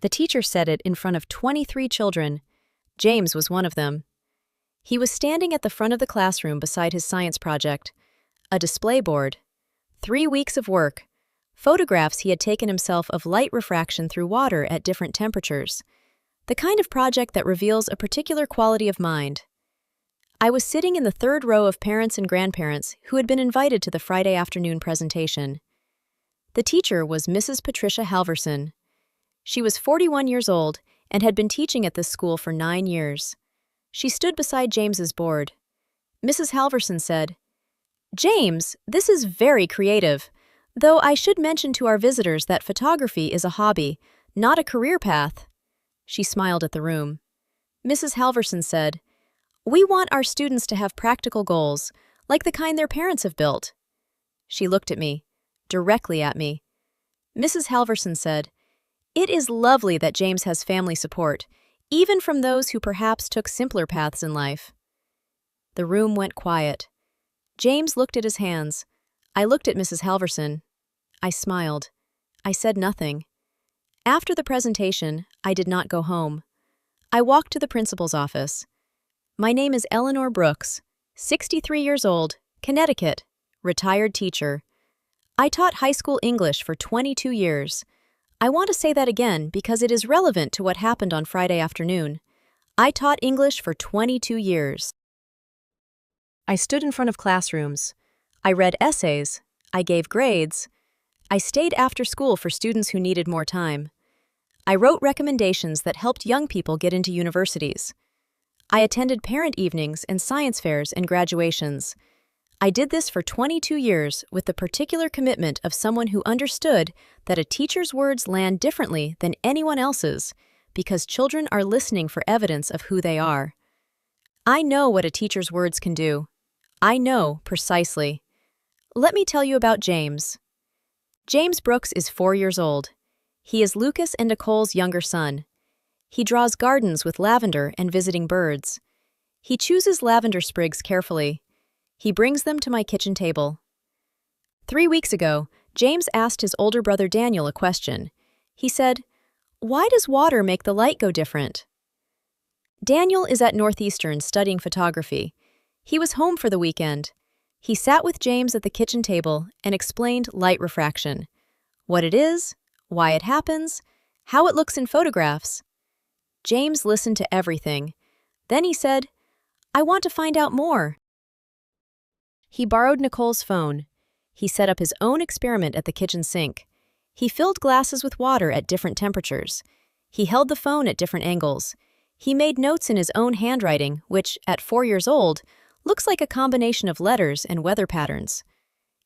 The teacher said it in front of 23 children. James was one of them. He was standing at the front of the classroom beside his science project, a display board, 3 weeks of work, photographs he had taken himself of light refraction through water at different temperatures, the kind of project that reveals a particular quality of mind. I was sitting in the third row of parents and grandparents who had been invited to the Friday afternoon presentation. The teacher was Mrs. Patricia Halverson. She was 41 years old and had been teaching at this school for 9 years. She stood beside James's board. Mrs. Halverson said, "James, this is very creative, though I should mention to our visitors that photography is a hobby, not a career path." She smiled at the room. Mrs. Halverson said, "We want our students to have practical goals, like the kind their parents have built." She looked at me, directly at me. Mrs. Halverson said, "It is lovely that James has family support, even from those who perhaps took simpler paths in life." The room went quiet. James looked at his hands. I looked at Mrs. Halverson. I smiled. I said nothing. After the presentation, I did not go home. I walked to the principal's office. "My name is Eleanor Brooks, 63 years old, Connecticut, retired teacher. I taught high school English for 22 years. I want to say that again because it is relevant to what happened on Friday afternoon. I taught English for 22 years. I stood in front of classrooms. I read essays. I gave grades. I stayed after school for students who needed more time. I wrote recommendations that helped young people get into universities. I attended parent evenings and science fairs and graduations. I did this for 22 years with the particular commitment of someone who understood that a teacher's words land differently than anyone else's because children are listening for evidence of who they are. I know what a teacher's words can do. I know precisely. Let me tell you about James. James Brooks is 4 years old. He is Lucas and Nicole's younger son. He draws gardens with lavender and visiting birds. He chooses lavender sprigs carefully. He brings them to my kitchen table. 3 weeks ago, James asked his older brother Daniel a question. He said, "Why does water make the light go different?" Daniel is at Northeastern studying photography. He was home for the weekend. He sat with James at the kitchen table and explained light refraction. What it is, why it happens, how it looks in photographs. James listened to everything. Then he said, "I want to find out more." He borrowed Nicole's phone. He set up his own experiment at the kitchen sink. He filled glasses with water at different temperatures. He held the phone at different angles. He made notes in his own handwriting, which, at 4 years old, looks like a combination of letters and weather patterns.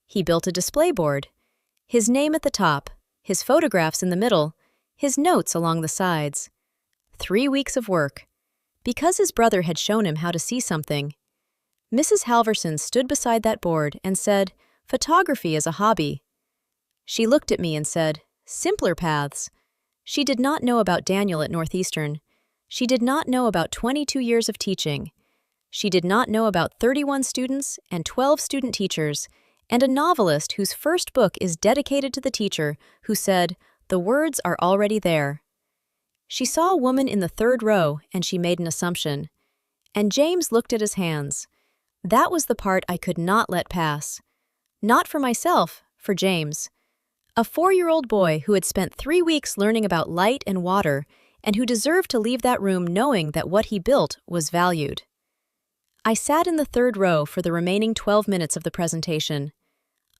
He built a display board. His name at the top, his photographs in the middle, his notes along the sides. 3 weeks of work. Because his brother had shown him how to see something. Mrs. Halverson stood beside that board and said, "Photography is a hobby." She looked at me and said, "Simpler paths." She did not know about Daniel at Northeastern. She did not know about 22 years of teaching. She did not know about 31 students and 12 student teachers, and a novelist whose first book is dedicated to the teacher who said, "The words are already there." She saw a woman in the third row and she made an assumption. And James looked at his hands. That was the part I could not let pass. Not for myself, for James. A 4-year-old boy who had spent 3 weeks learning about light and water and who deserved to leave that room knowing that what he built was valued. I sat in the third row for the remaining 12 minutes of the presentation.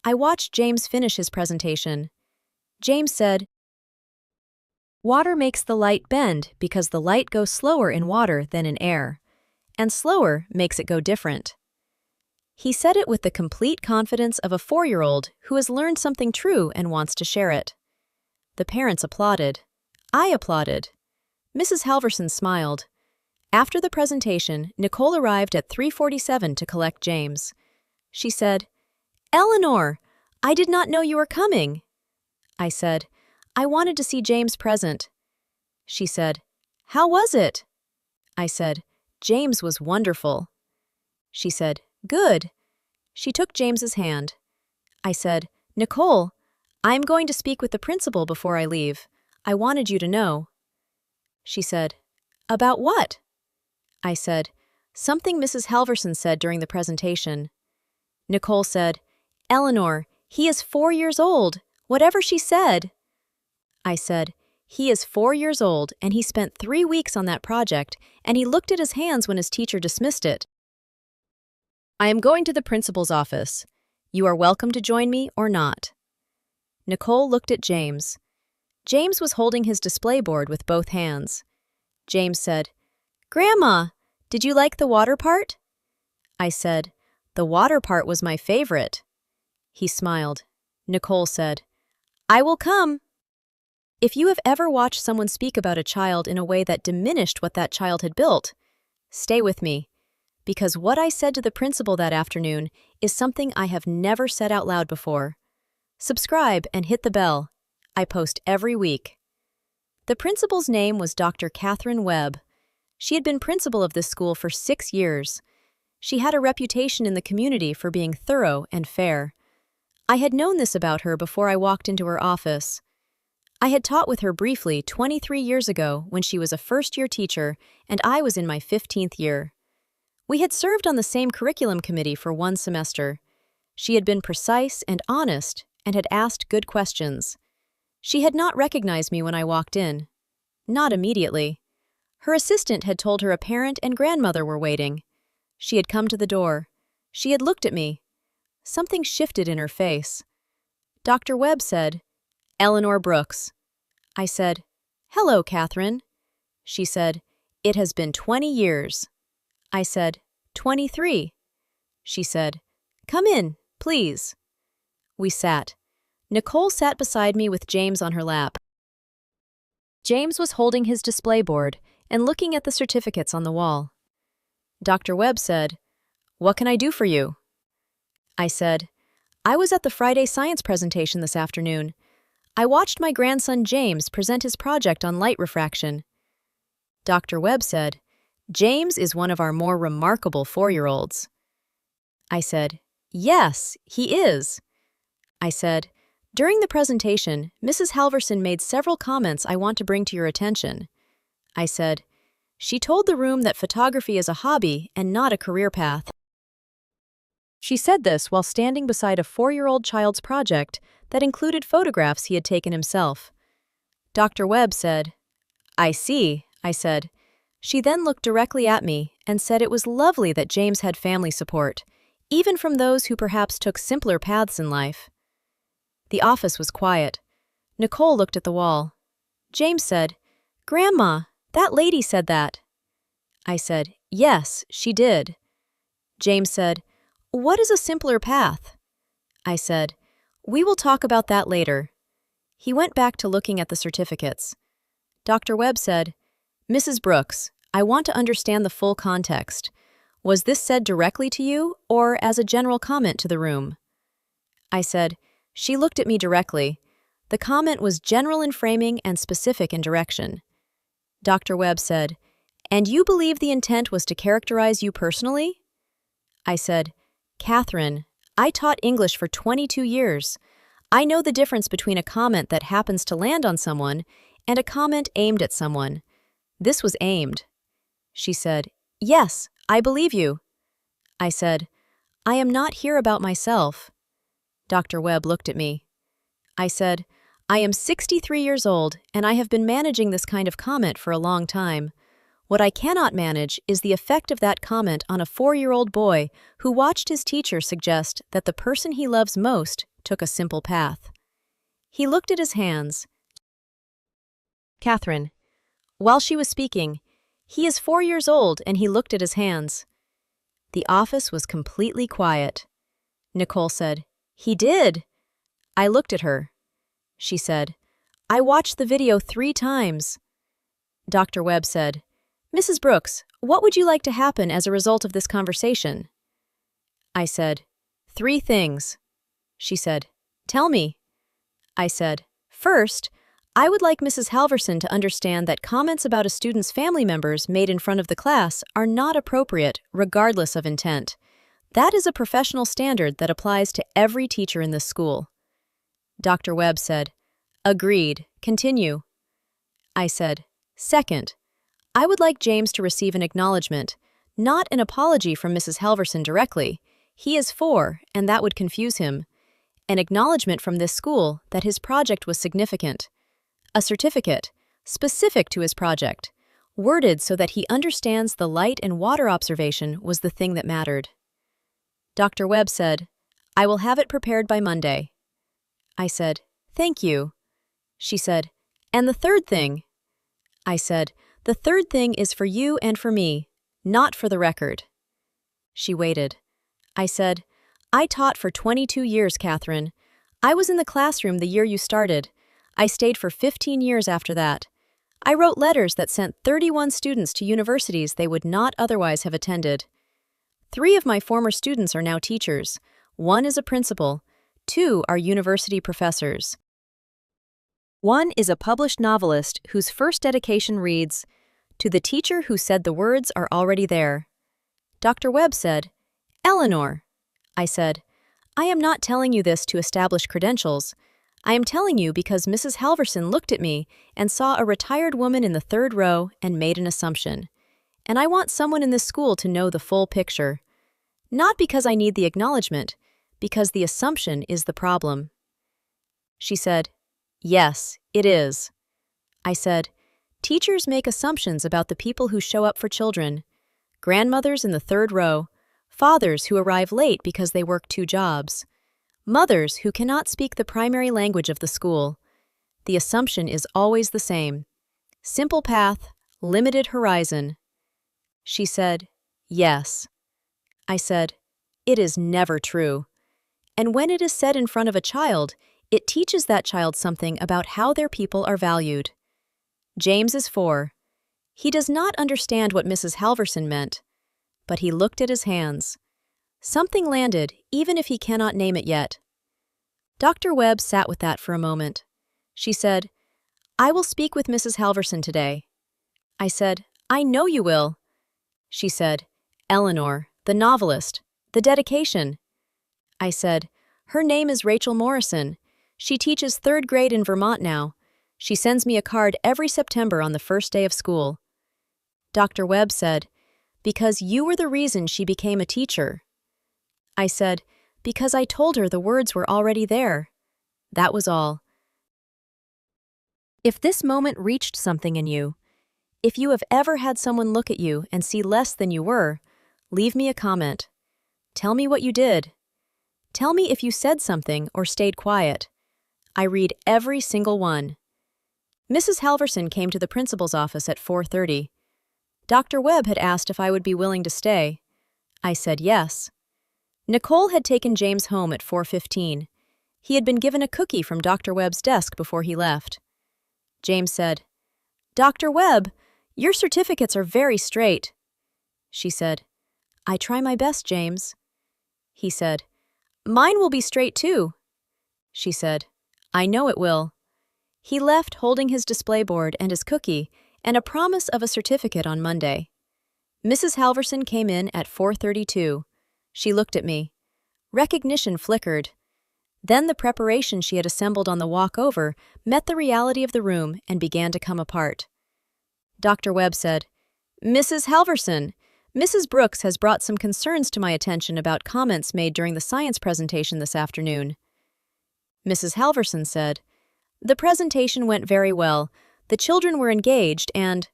I watched James finish his presentation. James said, "Water makes the light bend because the light goes slower in water than in air, and slower makes it go different." He said it with the complete confidence of a 4-year-old who has learned something true and wants to share it. The parents applauded. I applauded. Mrs. Halverson smiled. After the presentation, Nicole arrived at 3:47 to collect James. She said, "Eleanor, I did not know you were coming." I said, "I wanted to see James present." She said, "How was it?" I said, "James was wonderful." She said, "Good." She took James's hand. I said, "Nicole, I'm going to speak with the principal before I leave. I wanted you to know." She said, "About what?" I said, "Something Mrs. Halverson said during the presentation." Nicole said, "Eleanor, he is 4 years old. Whatever she said." I said, "He is 4 years old and he spent 3 weeks on that project and he looked at his hands when his teacher dismissed it. I am going to the principal's office. You are welcome to join me or not." Nicole looked at James. James was holding his display board with both hands. James said, "Grandma, did you like the water part?" I said, "The water part was my favorite." He smiled. Nicole said, "I will come." If you have ever watched someone speak about a child in a way that diminished what that child had built, stay with me, because what I said to the principal that afternoon is something I have never said out loud before. Subscribe and hit the bell. I post every week. The principal's name was Dr. Catherine Webb. She had been principal of this school for 6 years. She had a reputation in the community for being thorough and fair. I had known this about her before I walked into her office. I had taught with her briefly 23 years ago when she was a first-year teacher and I was in my 15th year. We had served on the same curriculum committee for 1 semester. She had been precise and honest and had asked good questions. She had not recognized me when I walked in. Not immediately. Her assistant had told her a parent and grandmother were waiting. She had come to the door. She had looked at me. Something shifted in her face. Dr. Webb said, "Eleanor Brooks." I said, "Hello, Catherine." She said, "It has been 20 years." I said, 23. She said, "Come in, please." We sat. Nicole sat beside me with James on her lap. James was holding his display board and looking at the certificates on the wall. Dr. Webb said, "What can I do for you?" I said, "I was at the Friday science presentation this afternoon. I watched my grandson James present his project on light refraction." Dr. Webb said, "James is one of our more remarkable 4-year-olds." I said, "Yes, he is." I said, "During the presentation, Mrs. Halverson made several comments I want to bring to your attention." I said, "She told the room that photography is a hobby and not a career path." She said this while standing beside a 4-year-old child's project that included photographs he had taken himself. Dr. Webb said, "I see," I said. She then looked directly at me and said it was lovely that James had family support, even from those who perhaps took simpler paths in life. The office was quiet. Nicole looked at the wall. James said, "Grandma, that lady said that." I said, "Yes, she did." James said, "What is a simpler path?" I said, "We will talk about that later." He went back to looking at the certificates. Dr. Webb said, "Mrs. Brooks, I want to understand the full context. Was this said directly to you or as a general comment to the room?" I said, "She looked at me directly. The comment was general in framing and specific in direction." Dr. Webb said, "And you believe the intent was to characterize you personally?" I said, "Catherine, I taught English for 22 years. I know the difference between a comment that happens to land on someone and a comment aimed at someone. This was aimed." She said, "Yes, I believe you." I said, "I am not here about myself." Dr. Webb looked at me. I said, "I am 63 years old and I have been managing this kind of comment for a long time. What I cannot manage is the effect of that comment on a 4-year-old boy who watched his teacher suggest that the person he loves most took a simple path." He looked at his hands. Catherine, while she was speaking, "He is 4 years old and he looked at his hands." The office was completely quiet. Nicole said, "He did." I looked at her. She said, "I watched the video 3 times." Dr. Webb said, "Mrs. Brooks, what would you like to happen as a result of this conversation?" I said, 3 things. She said, "Tell me." I said, "First, I would like Mrs. Halverson to understand that comments about a student's family members made in front of the class are not appropriate, regardless of intent. That is a professional standard that applies to every teacher in this school." Dr. Webb said, "Agreed. Continue." I said, "Second, I would like James to receive an acknowledgement, not an apology from Mrs. Halverson directly. He is 4, and that would confuse him. An acknowledgement from this school that his project was significant. A certificate, specific to his project, worded so that he understands the light and water observation was the thing that mattered. Dr. Webb said, "I will have it prepared by Monday." I said, "Thank you." She said, "And the third thing?" I said, "The third thing is for you and for me, not for the record." She waited. I said, "I taught for 22 years, Catherine. I was in the classroom the year you started. I stayed for 15 years after that. I wrote letters that sent 31 students to universities they would not otherwise have attended. 3 of my former students are now teachers. 1 is a principal. 2 are university professors. 1 is a published novelist whose first dedication reads, 'To the teacher who said the words are already there.'" Dr. Webb said, "Eleanor." I said, "I am not telling you this to establish credentials. I am telling you because Mrs. Halverson looked at me and saw a retired woman in the 3rd row and made an assumption. And I want someone in this school to know the full picture. Not because I need the acknowledgement, because the assumption is the problem." She said, "Yes, it is." I said, "Teachers make assumptions about the people who show up for children. Grandmothers in the 3rd row, fathers who arrive late because they work 2 jobs, mothers who cannot speak the primary language of the school. The assumption is always the same. Simple path, limited horizon." She said, "Yes." I said, "It is never true. And when it is said in front of a child, it teaches that child something about how their people are valued. James is 4. He does not understand what Mrs. Halverson meant, but he looked at his hands. Something landed, even if he cannot name it yet." Dr. Webb sat with that for a moment. She said, "I will speak with Mrs. Halverson today." I said, "I know you will." She said, "Eleanor, the novelist, the dedication." I said, "Her name is Rachel Morrison. She teaches 3rd grade in Vermont now. She sends me a card every September on the first day of school." Dr. Webb said, "Because you were the reason she became a teacher." I said, "Because I told her the words were already there." That was all. If this moment reached something in you, if you have ever had someone look at you and see less than you were, leave me a comment. Tell me what you did. Tell me if you said something or stayed quiet. I read every single one. Mrs. Halverson came to the principal's office at 4:30. Dr. Webb had asked if I would be willing to stay. I said yes. Nicole had taken James home at 4:15. He had been given a cookie from Dr. Webb's desk before he left. James said, "Dr. Webb, your certificates are very straight." She said, "I try my best, James." He said, "Mine will be straight too." She said, "I know it will." He left holding his display board and his cookie and a promise of a certificate on Monday. Mrs. Halverson came in at 4:32. She looked at me. Recognition flickered. Then the preparation she had assembled on the walk over met the reality of the room and began to come apart. Dr. Webb said, "Mrs. Halverson, Mrs. Brooks has brought some concerns to my attention about comments made during the science presentation this afternoon." Mrs. Halverson said, "The presentation went very well. The children were engaged and—"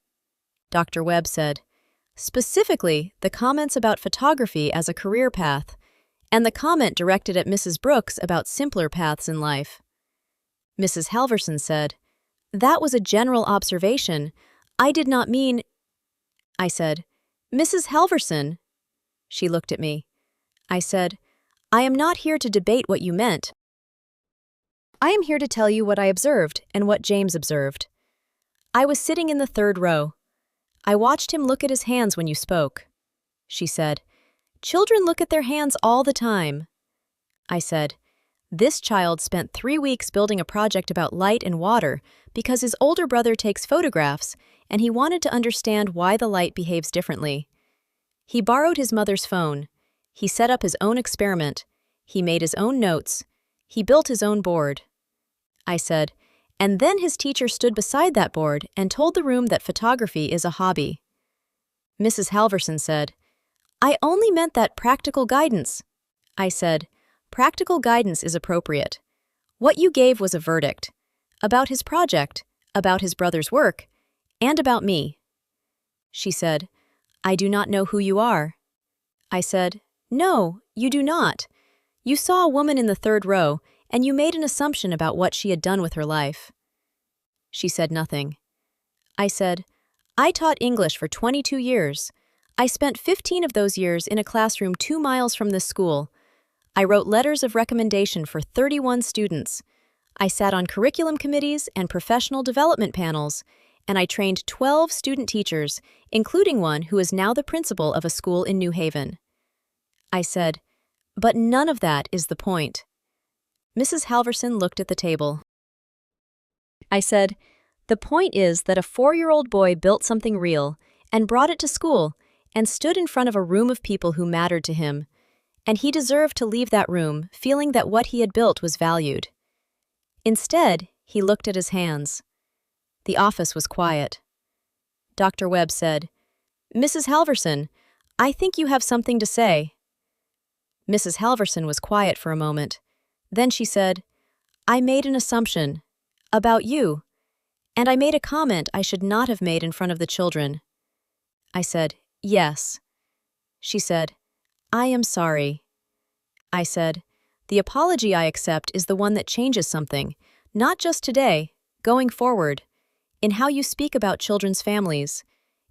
Dr. Webb said, "Specifically, the comments about photography as a career path, and the comment directed at Mrs. Brooks about simpler paths in life." Mrs. Halverson said, "That was a general observation. I did not mean—" I said, "Mrs. Halverson." She looked at me. I said, "I am not here to debate what you meant. I am here to tell you what I observed and what James observed. I was sitting in the 3rd row. I watched him look at his hands when you spoke." She said, "Children look at their hands all the time." I said, "This child spent 3 weeks building a project about light and water because his older brother takes photographs and he wanted to understand why the light behaves differently. He borrowed his mother's phone. He set up his own experiment. He made his own notes. He built his own board." I said, And then his teacher stood beside that board and told the room that photography is a hobby. Mrs. Halverson said, "I only meant that practical guidance." I said, "Practical guidance is appropriate. What you gave was a verdict. About his project, about his brother's work, and about me." She said, "I do not know who you are." I said, "No, you do not. You saw a woman in the third row, and you made an assumption about what she had done with her life." She said nothing. I said, "I taught English for 22 years. I spent 15 of those years in a classroom 2 miles from this school. I wrote letters of recommendation for 31 students. I sat on curriculum committees and professional development panels, and I trained 12 student teachers, including one who is now the principal of a school in New Haven." I said, "But none of that is the point." Mrs. Halverson looked at the table. I said, "The point is that a 4-year-old boy built something real and brought it to school and stood in front of a room of people who mattered to him, and he deserved to leave that room feeling that what he had built was valued." Instead, he looked at his hands. The office was quiet. Dr. Webb said, "Mrs. Halverson, I think you have something to say." Mrs. Halverson was quiet for a moment. Then she said, "I made an assumption about you, and I made a comment I should not have made in front of the children." I said, "Yes." She said, "I am sorry." I said, "The apology I accept is the one that changes something, not just today, going forward, in how you speak about children's families,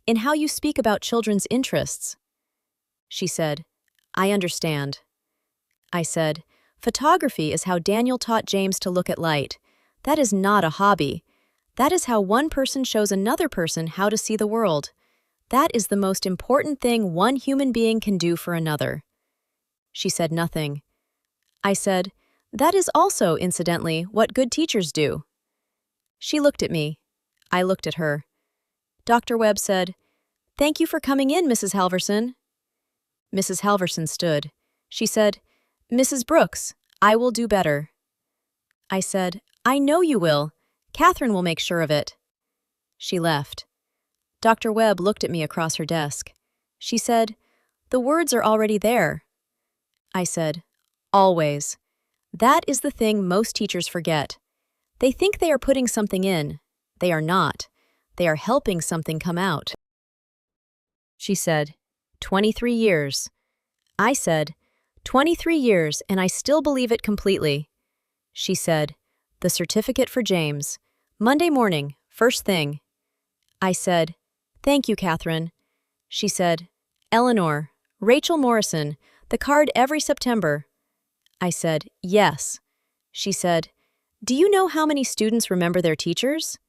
in how you speak about children's interests." She said, "I understand." I said, "Photography is how Daniel taught James to look at light. That is not a hobby. That is how one person shows another person how to see the world. That is the most important thing one human being can do for another." She said nothing. I said, "That is also, incidentally, what good teachers do." She looked at me. I looked at her. Dr. Webb said, "Thank you for coming in, Mrs. Halverson." Mrs. Halverson stood. She said, "Mrs. Brooks, I will do better." I said, "I know you will. Catherine will make sure of it." She left. Dr. Webb looked at me across her desk. She said, "The words are already there." I said, "Always. That is the thing most teachers forget. They think they are putting something in. They are not. They are helping something come out." She said, 23 years. I said, 23 years, and I still believe it completely." She said, "The certificate for James. Monday morning, first thing." I said, "Thank you, Catherine." She said, "Eleanor, Rachel Morrison, the card every September." I said, "Yes." She said, "Do you know how many students remember their teachers?"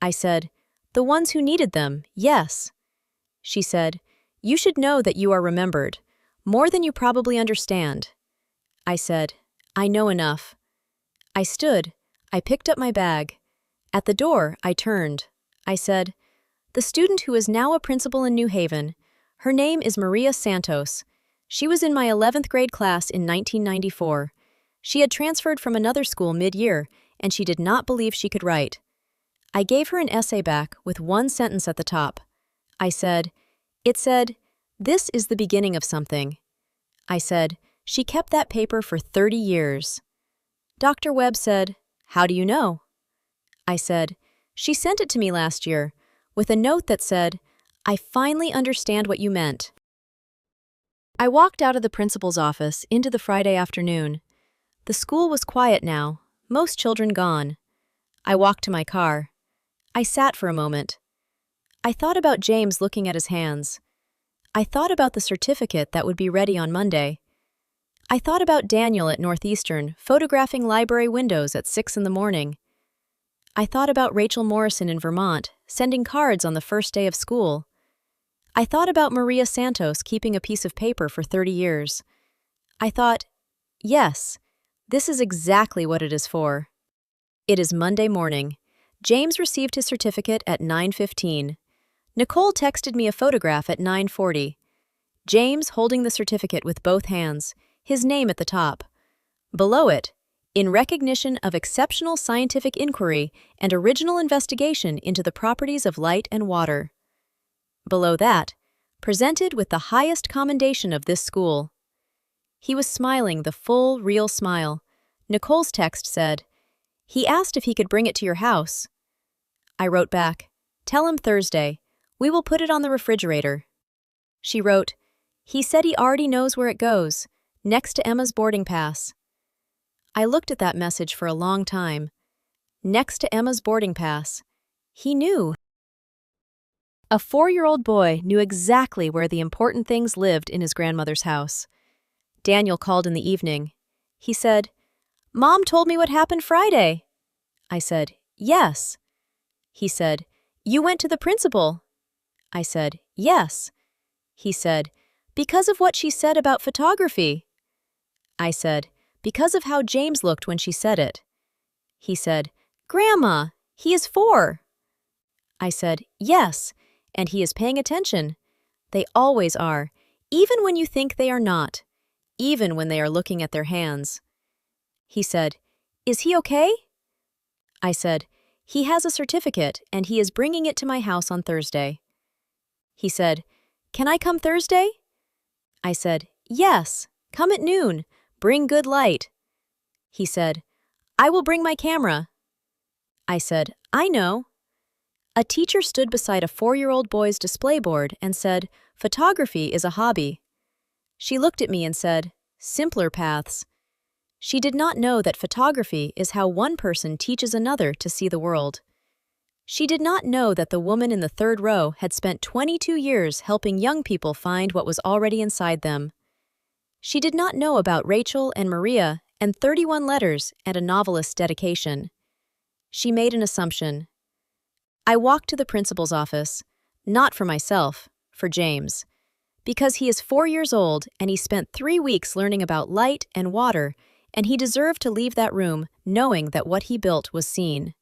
I said, "The ones who needed them, yes." She said, "You should know that you are remembered, more than you probably understand." I said, "I know enough." I stood. I picked up my bag. At the door, I turned. I said, "The student who is now a principal in New Haven, her name is Maria Santos. She was in my 11th grade class in 1994. She had transferred from another school mid-year, and she did not believe she could write. I gave her an essay back with one sentence at the top. I said, it said, 'This is the beginning of something.' I said, 'She kept that paper for 30 years. Dr. Webb said, 'How do you know?' I said, 'She sent it to me last year, with a note that said, "I finally understand what you meant."'" I walked out of the principal's office into the Friday afternoon. The school was quiet now, most children gone. I walked to my car. I sat for a moment. I thought about James looking at his hands. I thought about the certificate that would be ready on Monday. I thought about Daniel at Northeastern photographing library windows at 6 in the morning. I thought about Rachel Morrison in Vermont sending cards on the first day of school. I thought about Maria Santos keeping a piece of paper for 30 years. I thought, yes, this is exactly what it is for. It is Monday morning. James received his certificate at 9:15. Nicole texted me a photograph at 9:40. James holding the certificate with both hands, his name at the top. Below it, in recognition of exceptional scientific inquiry and original investigation into the properties of light and water. Below that, presented with the highest commendation of this school. He was smiling the full, real smile. Nicole's text said, "He asked if he could bring it to your house." I wrote back, "Tell him Thursday. We will put it on the refrigerator." She wrote, "He said he already knows where it goes, next to Emma's boarding pass." I looked at that message for a long time. Next to Emma's boarding pass. He knew. A 4-year-old boy knew exactly where the important things lived in his grandmother's house. Daniel called in the evening. He said, "Mom told me what happened Friday." I said, "Yes." He said, "You went to the principal." I said, "Yes." He said, "Because of what she said about photography." I said, "Because of how James looked when she said it." He said, "Grandma, he is 4." I said, "Yes, and he is paying attention. They always are, even when you think they are not, even when they are looking at their hands." He said, "Is he okay?" I said, "He has a certificate and he is bringing it to my house on Thursday." He said, "Can I come Thursday?" I said, "Yes, come at noon. Bring good light." He said, "I will bring my camera." I said, "I know." A teacher stood beside a 4-year-old boy's display board and said, "Photography is a hobby." She looked at me and said, "Simpler paths." She did not know that photography is how one person teaches another to see the world. She did not know that the woman in the 3rd row had spent 22 years helping young people find what was already inside them. She did not know about Rachel and Maria and 31 letters and a novelist's dedication. She made an assumption. I walked to the principal's office, not for myself, for James. Because he is 4 years old and he spent 3 weeks learning about light and water, and he deserved to leave that room knowing that what he built was seen.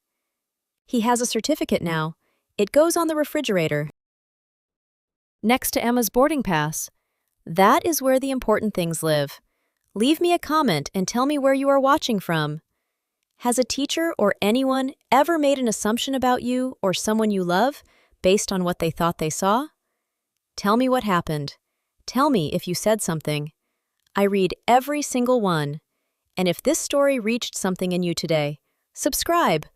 He has a certificate now. It goes on the refrigerator. Next to Emma's boarding pass. That is where the important things live. Leave me a comment and tell me where you are watching from. Has a teacher or anyone ever made an assumption about you or someone you love based on what they thought they saw? Tell me what happened. Tell me if you said something. I read every single one. And if this story reached something in you today, subscribe.